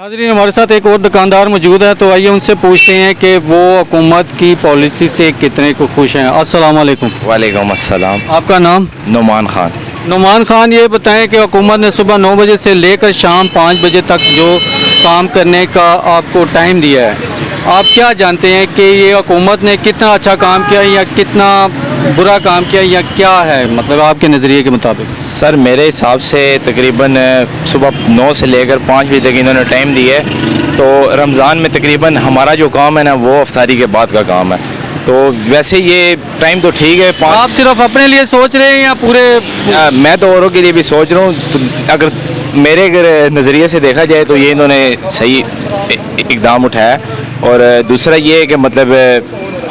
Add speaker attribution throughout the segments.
Speaker 1: नाज़रीन, हमारे साथ एक और दुकानदार मौजूद है, तो आइए उनसे पूछते हैं कि वो हुकूमत की पॉलिसी से कितने को खुश हैं। अस्सलाम वालेकुम।
Speaker 2: वालेकुम अस्सलाम।
Speaker 1: आपका नाम?
Speaker 2: नुमान खान।
Speaker 1: नुमान खान, ये बताएं कि हुकूमत ने सुबह 9 बजे से लेकर शाम 5 बजे तक जो काम करने का आपको टाइम दिया है, आप क्या जानते हैं कि ये हुकूमत ने कितना अच्छा काम किया या कितना बुरा काम किया, या क्या है मतलब आपके नज़रिए के मुताबिक?
Speaker 2: सर मेरे हिसाब से तकरीबन सुबह 9 से लेकर 5 बजे तक इन्होंने टाइम दिया है। तो रमज़ान में तकरीबन हमारा जो काम है ना वो अफ्तारी के बाद का काम है। तो वैसे ये टाइम तो ठीक है।
Speaker 1: आप सिर्फ अपने लिए सोच रहे हैं या पूरे?
Speaker 2: मैं तो औरों के लिए भी सोच रहा हूँ। तो अगर मेरे नज़रिए से देखा जाए तो ये इन्होंने सही इकदाम उठाया। और दूसरा ये है कि मतलब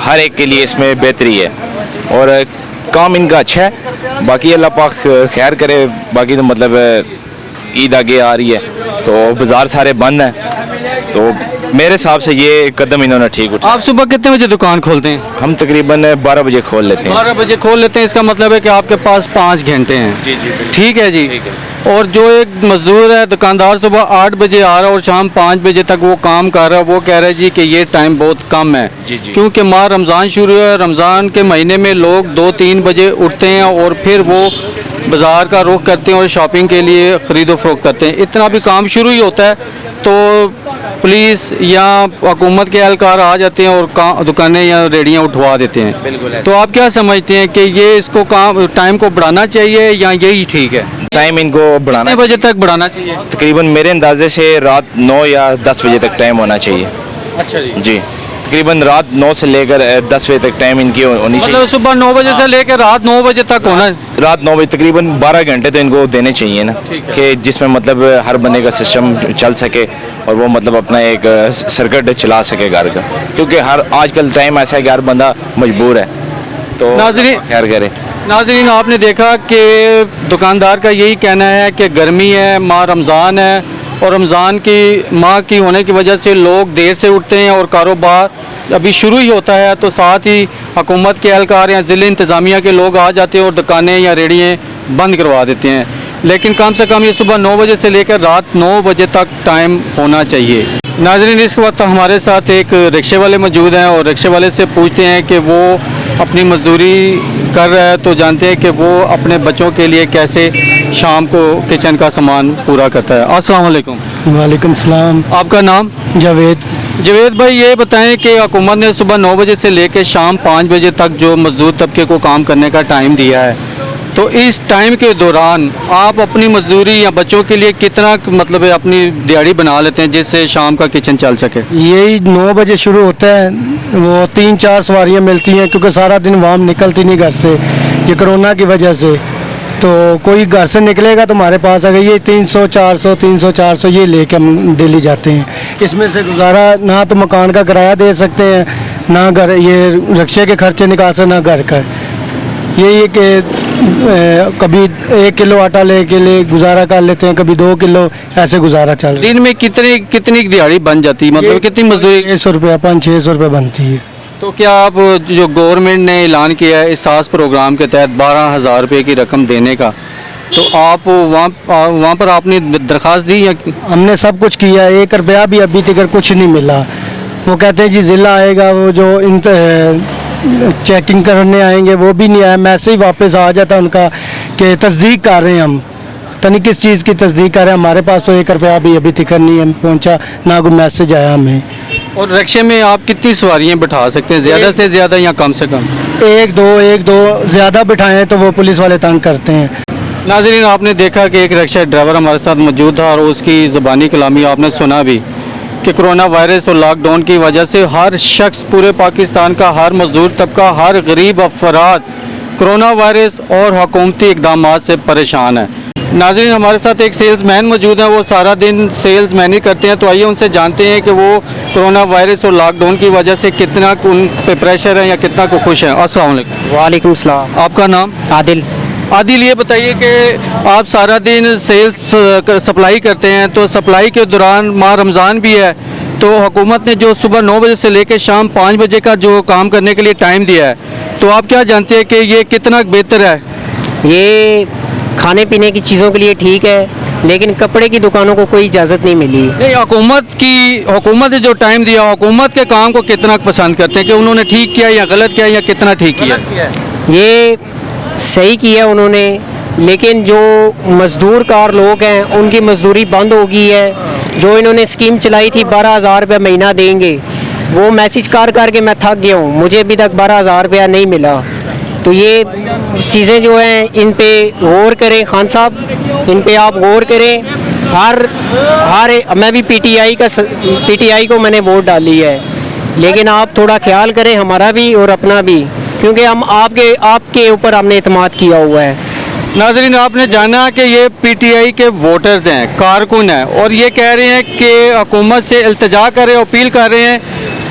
Speaker 2: हर एक के लिए इसमें बेहतरी है और काम इनका अच्छा है। बाकी अल्लाह पाक खैर करे। बाकी तो मतलब ईद आगे आ रही है तो बाज़ार सारे बंद हैं। तो मेरे हिसाब से ये कदम इन्होंने ठीक उठाया।
Speaker 1: आप सुबह कितने बजे दुकान खोलते हैं?
Speaker 2: हम तकरीबन 12 बजे खोल लेते हैं।
Speaker 1: 12 बजे खोल लेते हैं, इसका मतलब है कि आपके पास 5 घंटे हैं।
Speaker 2: जी जी
Speaker 1: ठीक है जी।
Speaker 2: ठीक है।
Speaker 1: और जो एक मजदूर है, दुकानदार सुबह 8 बजे आ रहा है और शाम 5 बजे तक वो काम कर रहा है, वो कह रहा है जी कि ये टाइम बहुत कम है।
Speaker 2: जी जी।
Speaker 1: क्योंकि माह रमज़ान शुरू है, रमज़ान के महीने में लोग 2-3 बजे उठते हैं और फिर वो बाज़ार का रुख करते हैं और शॉपिंग के लिए ख़रीदो फरोख्त करते हैं। इतना भी काम शुरू ही होता है तो पुलिस या हुकूमत के एहलकार आ जाते हैं और दुकानें या रेडियाँ उठवा देते हैं।
Speaker 2: बिल्कुल।
Speaker 1: तो आप क्या समझते हैं कि ये इसको काम टाइम को बढ़ाना चाहिए या यही ठीक है?
Speaker 2: टाइम इनको बढ़ाना
Speaker 1: कितने बजे तक बढ़ाना चाहिए?
Speaker 2: तकरीबन मेरे अंदाजे से रात 9 या 10 बजे तक टाइम होना चाहिए।
Speaker 1: अच्छा जी।
Speaker 2: जी तकरीबन रात 9 से लेकर 10 बजे तक टाइम इनकी होनी चाहिए।
Speaker 1: मतलब सुबह 9 बजे से लेकर रात 9 बजे तक होना है?
Speaker 2: रात 9 बजे तकरीबन 12 घंटे तो इनको देने चाहिए ना, कि जिसमें मतलब हर बंदे का सिस्टम चल सके और वो मतलब अपना एक सर्किट चला सके घर का। क्योंकि हर आजकल टाइम ऐसा है कि हर बंदा मजबूर है। तो
Speaker 1: नाज़रीन,
Speaker 2: खैर करे।
Speaker 1: नाज़रीन, आपने देखा कि दुकानदार का यही कहना है कि गर्मी है, माह रमज़ान है और रमज़ान की माह की होने की वजह से लोग देर से उठते हैं और कारोबार अभी शुरू ही होता है। तो साथ ही हुकूमत के एहलकार या ज़िले इंतज़ामिया के लोग आ जाते हैं और दुकानें या रेहड़ियाँ बंद करवा देते हैं। लेकिन कम से कम ये सुबह 9 बजे से लेकर रात 9 बजे तक टाइम होना चाहिए। नाज़रीन, इस वक्त हमारे साथ एक रिक्शे वाले मौजूद हैं और रिक्शे वाले से पूछते हैं कि वो अपनी मजदूरी कर रहा है तो जानते हैं कि वो अपने बच्चों के लिए कैसे शाम को किचन का सामान पूरा करता है। अस्सलाम वालेकुम।
Speaker 3: वालेकुम सलाम।
Speaker 1: आपका नाम?
Speaker 3: जावेद।
Speaker 1: जावेद भाई, ये बताएं कि हुकूमत ने सुबह 9 बजे से लेकर शाम 5 बजे तक जो मजदूर तबके को काम करने का टाइम दिया है, तो इस टाइम के दौरान आप अपनी मजदूरी या बच्चों के लिए कितना मतलब अपनी दिहाड़ी बना लेते हैं जिससे शाम का किचन चल सके?
Speaker 3: यही 9 बजे शुरू होता है, वो 3-4 सवारियाँ मिलती हैं क्योंकि सारा दिन वाम निकलती नहीं घर से, ये कोरोना की वजह से। तो कोई घर से निकलेगा तो हमारे पास अगर ये 300-400 ये लेके हम डेली जाते हैं। इसमें से गुजारा ना तो मकान का किराया दे सकते हैं, ना घर ये रिक्शे के खर्चे निकाल सकते, ना घर का। यही है कि कभी 1 किलो आटा लेके गुजारा कर लेते हैं, कभी 2 किलो, ऐसे गुजारा चल रहा है।
Speaker 1: दिन में कितनी दिहाड़ी बन जाती है, मतलब कितनी मजदूरी?
Speaker 3: 600 रुपया, 500-600 रुपये बनती है।
Speaker 1: तो क्या आप जो गवर्नमेंट ने ऐलान किया है इस सास प्रोग्राम के तहत 12,000 रुपये की रकम देने का, तो आप वहाँ पर आपने दरख्वास्त दी या?
Speaker 3: हमने सब कुछ किया, 1 रुपया भी अभी तक कुछ नहीं मिला। वो कहते हैं जी ज़िला आएगा, वो जो चेकिंग करने आएंगे वो भी नहीं आया। मैसेज वापस आ जाता उनका कि तस्दीक कर रहे हैं हम, तो नहीं किस चीज़ की तस्दीक कर रहे हैं। हमारे पास तो 1 रुपया भी अभी तक नहीं पहुँचा, ना कोई मैसेज आया हमें।
Speaker 1: और रिक्शे में आप कितनी सवारियां बिठा सकते हैं, ज़्यादा से ज़्यादा या कम से कम?
Speaker 3: 1-2 ज़्यादा बिठाएं तो वो पुलिस वाले तंग करते हैं।
Speaker 1: नाज़रीन, आपने देखा कि एक रिक्शा ड्राइवर हमारे साथ मौजूद था और उसकी ज़बानी कलामी आपने सुना भी कि कोरोना वायरस और लॉकडाउन की वजह से हर शख्स, पूरे पाकिस्तान का हर मजदूर तबका, हर गरीब अफराद कोरोना वायरस और हुकूमती इक़दामात से परेशान है। नाज़रीन, हमारे साथ एक सेल्समैन मौजूद है, वो सारा दिन सेल्समैन ही करते हैं। तो आइए उनसे जानते हैं कि वो कोरोना वायरस और लॉकडाउन की वजह से कितना उन पे प्रेशर है या कितना को खुश है। अस्सलाम वालेकुम।
Speaker 3: वालेकुम सलाम।
Speaker 1: आपका नाम?
Speaker 3: आदिल।
Speaker 1: आदिल, ये बताइए कि आप सारा दिन सेल्स सप्लाई करते हैं, तो सप्लाई के दौरान माह रमज़ान भी है, तो हुकूमत ने जो सुबह 9 बजे से लेकर शाम 5 बजे का जो काम करने के लिए टाइम दिया है, तो आप क्या जानते हैं कि ये कितना बेहतर है?
Speaker 4: ये खाने पीने की चीज़ों के लिए ठीक है लेकिन कपड़े की दुकानों को कोई इजाज़त नहीं मिली।
Speaker 1: नहीं, हुकूमत ने जो टाइम दिया, हुकूमत के काम को कितना पसंद करते हैं कि उन्होंने ठीक किया या गलत किया या कितना ठीक किया?
Speaker 4: ये सही किया उन्होंने, लेकिन जो मज़दूर कार लोग हैं उनकी मजदूरी बंद हो गई है। जो इन्होंने स्कीम चलाई थी 12,000 रुपये महीना देंगे, वो मैसेज कर के मैं थक गया हूँ, मुझे अभी तक 12,000 रुपया नहीं मिला। तो ये चीज़ें जो हैं इन पे गौर करें खान साहब, इन पे आप गौर करें। मैं भी पीटीआई को मैंने वोट डाली है, लेकिन आप थोड़ा ख्याल करें हमारा भी और अपना भी, क्योंकि हम आपके ऊपर हमने एतमाद किया हुआ है।
Speaker 1: नाज़रीन, आपने जाना कि ये पीटीआई के वोटर्स हैं, कारकुन हैं, और ये कह रहे हैं कि हुकूमत से इल्तिजा कर रहे हैं, अपील कर रहे हैं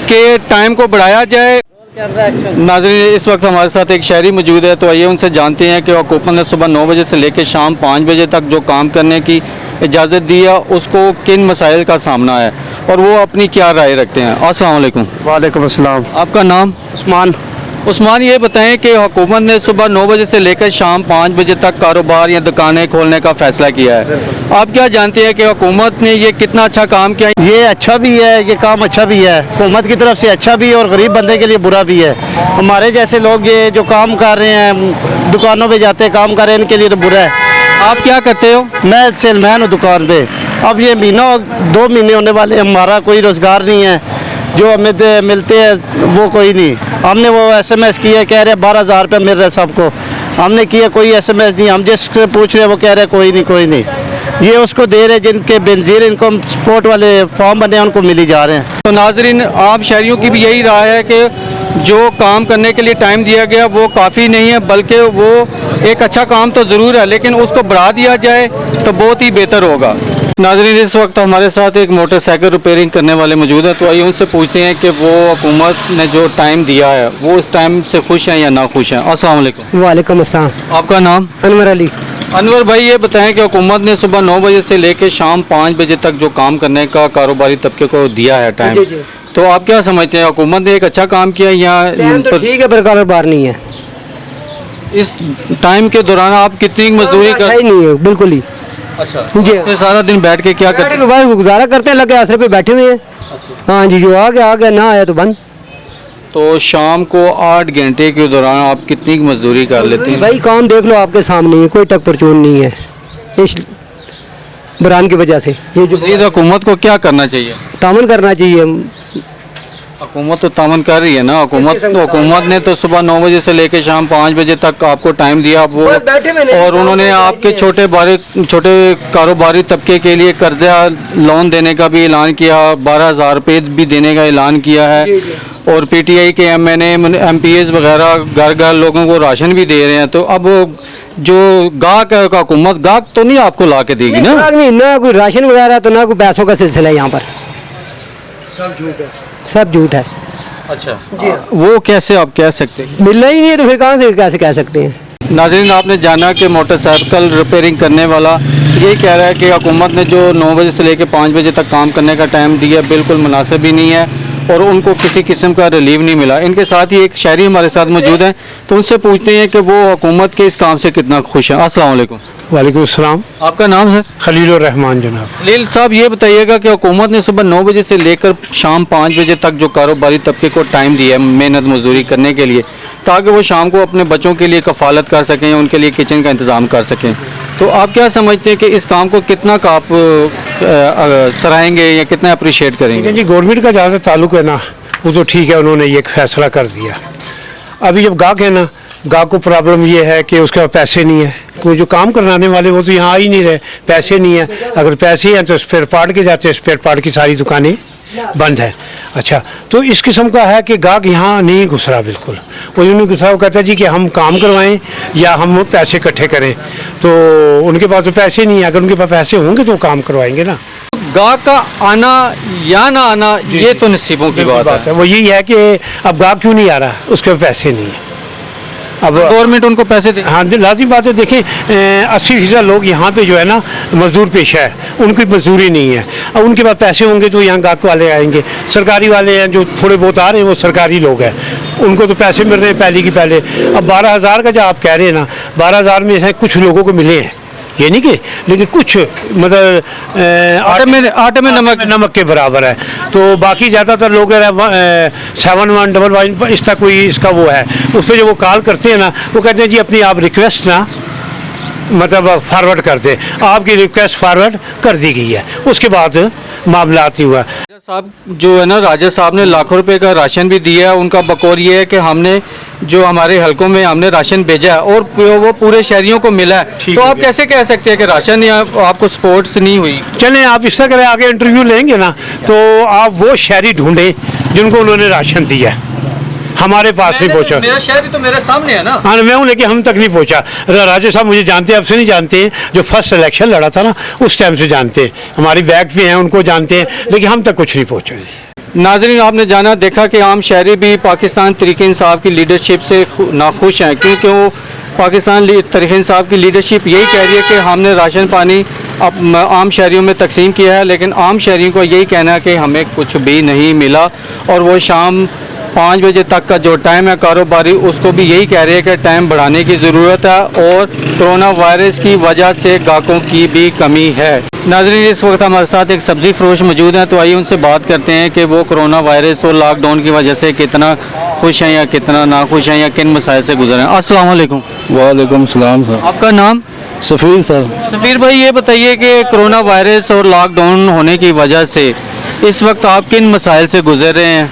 Speaker 1: कि टाइम को बढ़ाया जाए। नाज़रीन, इस वक्त हमारे साथ एक शहरी मौजूद है, तो आइए उनसे जानते हैं कि हुकूमत ने सुबह 9 बजे से लेकर शाम 5 बजे तक जो काम करने की इजाज़त दी है उसको किन मसाइल का सामना है और वो अपनी क्या राय रखते हैं। अस्सलाम वालेकुम।
Speaker 3: वालेकुम अस्सलाम।
Speaker 1: आपका नाम? उस्मान, ये बताएं कि हुकूमत ने सुबह 9 बजे से लेकर शाम 5 बजे तक कारोबार या दुकानें खोलने का फैसला किया है। आप क्या जानते हैं कि हुकूमत ने ये कितना अच्छा काम किया?
Speaker 3: ये अच्छा भी है, ये काम अच्छा भी है, हुकूमत की तरफ से अच्छा भी है और गरीब बंदे के लिए बुरा भी है। हमारे जैसे लोग ये जो काम कर रहे हैं, दुकानों पे जाते काम कर रहे हैं, इनके लिए तो बुरा है।
Speaker 1: आप क्या करते हो?
Speaker 3: मैं सेलमैन हूँ दुकान पे। अब ये 2 महीने होने वाले, हमारा कोई रोज़गार नहीं है, जो हमें मिलते हैं वो कोई नहीं। हमने वो SMS किया, कह रहे 12,000 रुपये मिल रहा है सबको, हमने किया कोई SMS नहीं। हम जिससे पूछ रहे हैं वो कह रहे कोई नहीं। ये उसको दे रहे जिनके बेनजीर इनकम सपोर्ट वाले फॉर्म बने हैं उनको मिली जा रहे हैं।
Speaker 1: तो नाजरीन, आप शहरियों की भी यही राय है कि जो काम करने के लिए टाइम दिया गया वो काफ़ी नहीं है, बल्कि वो एक अच्छा काम तो ज़रूर है, लेकिन उसको बढ़ा दिया जाए तो बहुत ही बेहतर होगा। नाज़रीन, इस वक्त हमारे साथ एक मोटरसाइकिल रिपेयरिंग करने वाले मौजूद हैं, तो आइए उनसे पूछते हैं कि वो हुकूमत ने जो टाइम दिया है वो उस टाइम से खुश हैं या ना खुश हैं। अस्सलाम वालेकुम।
Speaker 4: वालेकुम अस्सलाम।
Speaker 1: आपका नाम?
Speaker 4: अनवर अली।
Speaker 1: अनवर भाई, ये बताएं कि हुकूमत ने सुबह 9 बजे से लेकर शाम 5 बजे तक जो काम करने का कारोबारी तबके को दिया है टाइम, तो आप क्या समझते हैं, हुकूमत ने एक अच्छा काम किया या
Speaker 4: तो ठीक है पर कारोबार नहीं है?
Speaker 1: इस टाइम के दौरान आप कितनी मजदूरी कर?
Speaker 4: नहीं है बिल्कुल ही।
Speaker 1: अच्छा
Speaker 4: जी,
Speaker 1: तो सारा दिन बैठ के क्या करते हैं?
Speaker 4: बस गुजारा करते हैं, लगे आसरे पे बैठे हुए हैं। हाँ जी, जो आ गया, ना आया तो बंद।
Speaker 1: तो शाम को 8 घंटे के दौरान आप कितनी मजदूरी कर लेते हैं?
Speaker 4: भाई काम देख लो आपके सामने है, कोई टक परचून नहीं है इस बुरान की वजह से। ये जो
Speaker 1: हुकूमत को क्या करना चाहिए?
Speaker 4: तामन करना चाहिए।
Speaker 1: हुकूमत तो तामन कर रही है ना। हुकूमत ने तो सुबह 9 बजे से लेकर शाम 5 बजे तक आपको टाइम दिया, वो और उन्होंने आपके छोटे कारोबारी तबके के लिए कर्जा लोन देने का भी ऐलान किया, 12,000 रुपये भी देने का ऐलान किया है, और पीटीआई के MNA MPs वगैरह घर लोगों को राशन भी दे रहे हैं। तो अब जो गाहक है का हुकूमत गाहक तो नहीं आपको ला के देगी ना?
Speaker 4: ना कोई राशन वगैरह तो ना कोई पैसों का सिलसिला है यहाँ पर, सब झूठ है।
Speaker 1: अच्छा जी, वो कैसे आप कह सकते हैं?
Speaker 4: मिलना ही नहीं है तो फिर कहाँ से कैसे कह सकते हैं?
Speaker 1: नाज़रीन, आपने जाना कि मोटरसाइकिल रिपेयरिंग करने वाला ये कह रहा है कि हुकूमत ने जो 9 बजे से लेकर 5 बजे तक काम करने का टाइम दिया बिल्कुल मुनासिब ही नहीं है और उनको किसी किस्म का रिलीव नहीं मिला। इनके साथ ही एक शहरी हमारे साथ मौजूद हैं, तो उनसे पूछते हैं कि वो हुकूमत के इस काम से कितना खुश हैं। अस्सलाम वालेकुम।
Speaker 3: वालेकुम अस्सलाम।
Speaker 1: आपका नाम सर?
Speaker 3: खलीलुर रहमान जनाब।
Speaker 1: खलील साहब, ये बताइएगा कि हुकूमत ने सुबह 9 बजे से लेकर शाम 5 बजे तक जो कारोबारी तबके को टाइम दिया है मेहनत मजदूरी करने के लिए, ताकि वो शाम को अपने बच्चों के लिए कफ़ालत कर सकें, उनके लिए किचन का इंतज़ाम कर सकें, तो आप क्या समझते हैं कि इस काम को कितना का आप सराहेंगे या कितना अप्रिशिएट करेंगे?
Speaker 5: जी, गवर्नमेंट का ज़्यादा ताल्लुक है ना, वो तो ठीक है, उन्होंने ये फैसला कर दिया। अभी जब गाहक है ना, गाहक को प्रॉब्लम ये है कि उसके पास पैसे नहीं है, कोई जो काम करवाने वाले वो तो यहाँ आ ही नहीं रहे, पैसे नहीं है। अगर पैसे हैं तो स्पेयर पार्ट के जाते हैं, स्पेयर पार्ट की सारी दुकानें बंद है। अच्छा, तो इस किस्म का है कि गाहक यहाँ नहीं घुस रहा बिल्कुल। वो यूँ नहीं घुसा, वो कहता है जी कि हम काम करवाएं या हम पैसे इकट्ठे करें, तो उनके पास तो पैसे नहीं है। अगर उनके पास पैसे होंगे तो काम करवाएंगे ना।
Speaker 1: गाहक का आना या ना आना ये तो नसीबों की बात है।
Speaker 5: वो यही है कि अब गाहक क्यों नहीं आ रहा, उसके पास पैसे नहीं है।
Speaker 1: अब गवर्नमेंट उनको पैसे दे।
Speaker 5: हाँ, लाजिम बात है। देखें, 80% लोग यहाँ पे जो है ना मजदूर पेशा है, उनकी मजदूरी नहीं है। अब उनके पास पैसे होंगे तो यहाँ गाहक वाले आएंगे। सरकारी वाले हैं जो थोड़े बहुत आ रहे हैं, वो सरकारी लोग हैं, उनको तो पैसे मिल रहे हैं पहले की पहले। अब 12,000 का जो आप कह रहे हैं ना, 12,000 में से कुछ लोगों को मिले हैं, ये नहीं कि, लेकिन कुछ मतलब
Speaker 1: आटे में
Speaker 5: नमक के बराबर है। तो बाकी ज़्यादातर लोग 7111 इसका कोई इसका वो है, उस पर जो वो कॉल करते हैं ना, वो कहते हैं जी अपनी आप रिक्वेस्ट ना मतलब फॉरवर्ड कर दें। आपकी रिक्वेस्ट फॉरवर्ड कर दी गई है, उसके बाद मामला नहीं हुआ।
Speaker 1: राजा साहब जो है ना, राजा साहब ने लाखों रुपए का राशन भी दिया है। उनका बकौल ये है कि हमने जो हमारे हलकों में हमने राशन भेजा है और वो पूरे शहरियों को मिला है। तो आप कैसे कह सकते हैं कि राशन या आपको सपोर्ट से नहीं हुई?
Speaker 5: चलें, आप इस तरह करें, आगे इंटरव्यू लेंगे ना तो आप वो शहरी ढूंढें जिनको उन्होंने राशन दिया है। हमारे पास नहीं पहुंचा।
Speaker 1: मेरा शहरी तो मेरे सामने है ना।
Speaker 5: हाँ, मैं हूँ, लेकिन हम तक नहीं पहुंचा। राजा साहब मुझे जानते हैं, अब से नहीं जानते हैं, जो फर्स्ट इलेक्शन लड़ा था ना उस टाइम से जानते हैं, हमारी बैक भी हैं, उनको जानते हैं, लेकिन हम तक कुछ नहीं पहुंचा।
Speaker 1: नाज़रीन, आपने जाना देखा कि आम शहरी भी पाकिस्तान तहरीक इंसाफ की लीडरशिप से नाखुश हैं, क्योंकि वो पाकिस्तान तहरीक इंसाफ की लीडरशिप यही कह रही है कि हमने राशन पानी अब आम शहरियों में तकसीम किया है, लेकिन आम शहरियों को यही कहना है कि हमें कुछ भी नहीं मिला। और वो शाम 5 बजे तक का जो टाइम है कारोबारी, उसको भी यही कह रहे हैं कि टाइम बढ़ाने की ज़रूरत है और कोरोना वायरस की वजह से ग्राहकों की भी कमी है। नाज़रीन, इस वक्त हमारे साथ एक सब्ज़ी फरोश मौजूद हैं, तो आइए उनसे बात करते हैं कि वो कोरोना वायरस और लॉकडाउन की वजह से कितना खुश हैं या कितना नाखुश हैं या किन मसाइल से गुजर हैं। अस्सलाम वालेकुम।
Speaker 3: वालेकुम सलाम सर।
Speaker 1: आपका नाम?
Speaker 3: सफ़ीर सर।
Speaker 1: सफ़ीर भाई, ये बताइए कि कोरोना वायरस और लॉकडाउन होने की वजह से इस वक्त आप किन मसाइल से गुजर रहे हैं?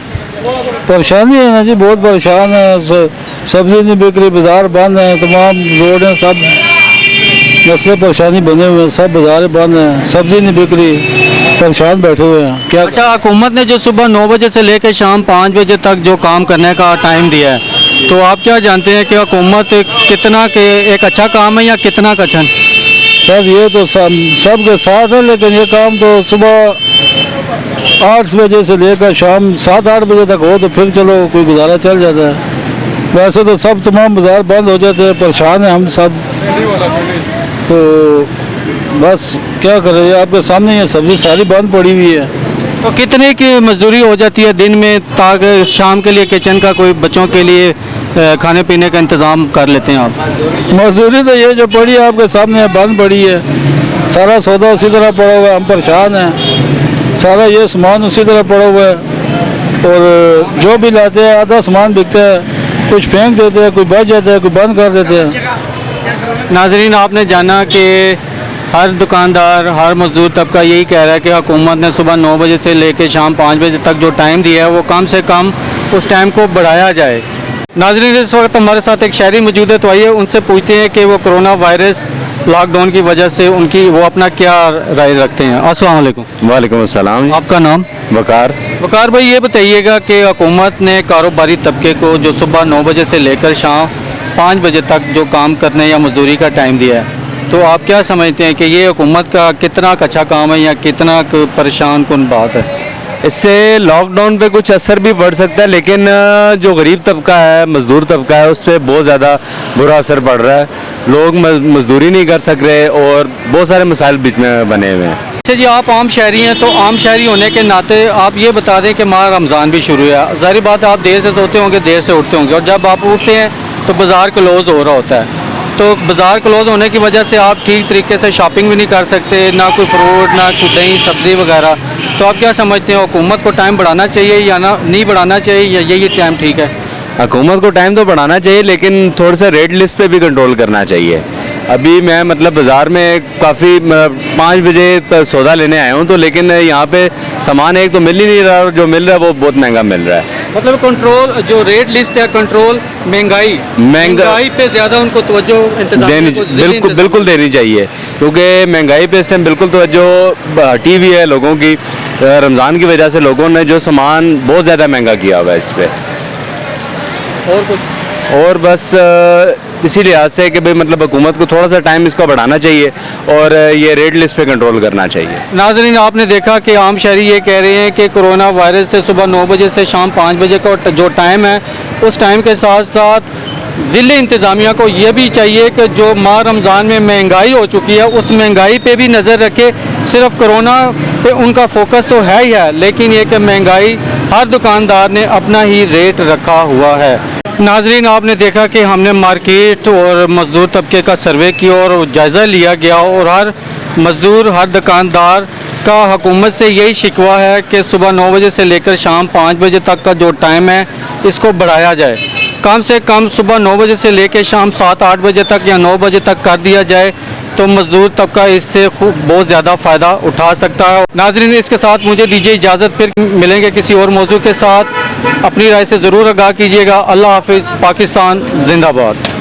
Speaker 3: परेशानी है ना जी, बहुत परेशान है। सब्जी नहीं बिक रही, बाजार बंद है, तमाम रोडें सब मसले परेशानी बने हुए हैं, सब बाजार बंद हैं, सब्जी नहीं बिक रही, परेशान बैठे हुए हैं। क्या
Speaker 1: अच्छा, हुकूमत ने जो सुबह 9 बजे से लेकर शाम 5 बजे तक जो काम करने का टाइम दिया है, तो आप क्या जानते हैं कि हुकूमत कितना के एक अच्छा काम है या कितना कठिन?
Speaker 3: सर ये तो सब के साथ है, लेकिन ये काम तो सुबह 8 बजे से लेकर शाम 7-8 बजे तक हो तो फिर चलो कोई गुजारा चल जाता है। वैसे तो सब तमाम बाजार बंद हो जाते हैं, परेशान हैं हम सब। तो बस क्या करें, आपके सामने ये सब्जी सारी बंद पड़ी हुई है।
Speaker 1: तो कितने की मजदूरी हो जाती है दिन में, ताकि शाम के लिए किचन का कोई बच्चों के लिए खाने पीने का इंतज़ाम कर लेते हैं आप?
Speaker 3: मजदूरी तो ये जो पड़ी है आपके सामने बंद पड़ी है, सारा सौदा उसी तरह पड़ा हुआ है, हम परेशान हैं। सारा ये सामान उसी तरह पड़ा हुआ है और जो भी लाते हैं आधा सामान बिकता है, कुछ फेंक देते हैं, कोई बच जाता है, कोई बंद कर देते हैं।
Speaker 1: नाजरीन, आपने जाना कि हर दुकानदार, हर मजदूर तबका यही कह रहा है कि हुकूमत ने सुबह 9 बजे से लेकर शाम 5 बजे तक जो टाइम दिया है वो कम से कम उस टाइम को बढ़ाया जाए। नाजरीन, इस वक्त हमारे साथ एक शहरी मौजूद है, तो आइए उनसे पूछते हैं कि वो कोरोना वायरस लॉकडाउन की वजह से उनकी वो अपना क्या राय रखते हैं। अस्सलाम वालेकुम।
Speaker 2: वालेकुम अस्सलाम।
Speaker 1: आपका नाम?
Speaker 2: वकार।
Speaker 1: वकार भाई, ये बताइएगा कि हुकूमत ने कारोबारी तबके को जो सुबह 9 बजे से लेकर शाम 5 बजे तक जो काम करने या मजदूरी का टाइम दिया है, तो आप क्या समझते हैं कि ये हुकूमत का कितना अच्छा काम है या कितना परेशान कुन बात है?
Speaker 2: इससे लॉकडाउन पे कुछ असर भी पड़ सकता है, लेकिन जो गरीब तबका है, मज़दूर तबका है, उस पर बहुत ज़्यादा बुरा असर पड़ रहा है। लोग मजदूरी नहीं कर सक रहे और बहुत सारे मसाइल बीच में बने हुए हैं।
Speaker 1: अच्छा जी, आप आम शहरी हैं, तो आम शहरी होने के नाते आप ये बता दें कि माह रमज़ान भी शुरू है। ज़ाहिर बात है, आप देर से सोते होंगे, देर से उठते होंगे, और जब आप उठते हैं तो बाज़ार क्लोज़ हो रहा होता है। तो बाज़ार क्लोज़ होने की वजह से आप ठीक तरीके से शॉपिंग भी नहीं कर सकते, ना कोई फ्रूट, ना कोई दही सब्ज़ी वगैरह। तो आप क्या समझते हैं, हुकूमत को टाइम बढ़ाना चाहिए या ना नहीं बढ़ाना चाहिए, या यही टाइम ठीक है?
Speaker 2: हुकूमत को टाइम तो बढ़ाना चाहिए, लेकिन थोड़ा सा रेट लिस्ट पे भी कंट्रोल करना चाहिए। अभी मैं मतलब बाज़ार में काफ़ी 5 बजे तक सौदा लेने आया हूँ, तो लेकिन यहाँ पे सामान एक तो मिल ही नहीं रहा, और जो मिल रहा है वो बहुत महंगा मिल रहा है।
Speaker 1: मतलब कंट्रोल, जो रेट लिस्ट है, कंट्रोल महंगाई पे ज़्यादा उनको तवज्जो
Speaker 2: देनी, बिल्कुल देनी चाहिए, क्योंकि महंगाई पे इस टाइम बिल्कुल तवज्जो हटी हुई है लोगों की। रमज़ान की वजह से लोगों ने जो सामान बहुत ज़्यादा महंगा किया हुआ है इस पर।
Speaker 1: और कुछ
Speaker 2: और बस इसी लिहाज से कि भाई मतलब हुकूमत को थोड़ा सा टाइम इसको बढ़ाना चाहिए और ये रेट लिस्ट पे कंट्रोल करना चाहिए।
Speaker 1: नाज़रीन, आपने देखा कि आम शहरी ये कह रहे हैं कि कोरोना वायरस से सुबह 9 बजे से शाम 5 बजे का जो टाइम है, उस टाइम के साथ साथ ज़िले इंतज़ामिया को ये भी चाहिए कि जो माह रमज़ान में महंगाई हो चुकी है, उस महंगाई पे भी नज़र रखे। सिर्फ कोरोना पे उनका फोकस तो है ही है, लेकिन ये कि महंगाई हर दुकानदार ने अपना ही रेट रखा हुआ है। नाजरीन, आपने देखा कि हमने मार्केट और मज़दूर तबके का सर्वे किया और जायज़ा लिया गया, और हर मज़दूर, हर दुकानदार का हुकूमत से यही शिकवा है कि सुबह 9 बजे से लेकर शाम 5 बजे तक का जो टाइम है इसको बढ़ाया जाए। कम से कम सुबह 9 बजे से लेकर शाम 7-8 बजे तक या 9 बजे तक कर दिया जाए तो मज़दूर तबका इससे खूब बहुत ज़्यादा फ़ायदा उठा सकता है। नाज़रीन, इसके साथ मुझे दीजिए इजाज़त, फिर मिलेंगे किसी और मौजू के साथ। अपनी राय से ज़रूर आगाह कीजिएगा। अल्लाह हाफिज़। पाकिस्तान जिंदाबाद।